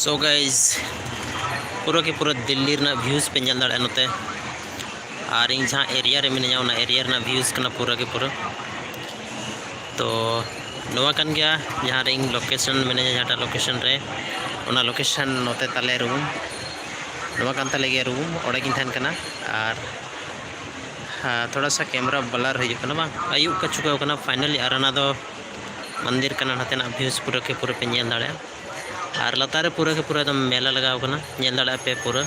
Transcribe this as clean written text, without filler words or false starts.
so guys पूरा के पूरा दिल्ली रना व्यूज़ पे नल दाड़े नोते और इन जहाँ एरिया रे मिना ना एरिया रना व्यूज़ कना पूरा के पूरा तो नवा कान गया जहाँ रे इन लोकेशन मिना जहाँ लोकेशन रे उना लोकेशन नोते ताले रूम नवा कान ताले गया रूम ओड़े किन थान कना और थोड़ा सा कैमरा ब्लर हो कना बा आयुब का चुका कना फाइनली आराना दो मंदिर कना नाते ना व्यूज़ पूरा के पूरा पे नल दाड़े और लतारे पूरा के पूरा एकदम मेला लगाव कना नल दाड़े पे पूरा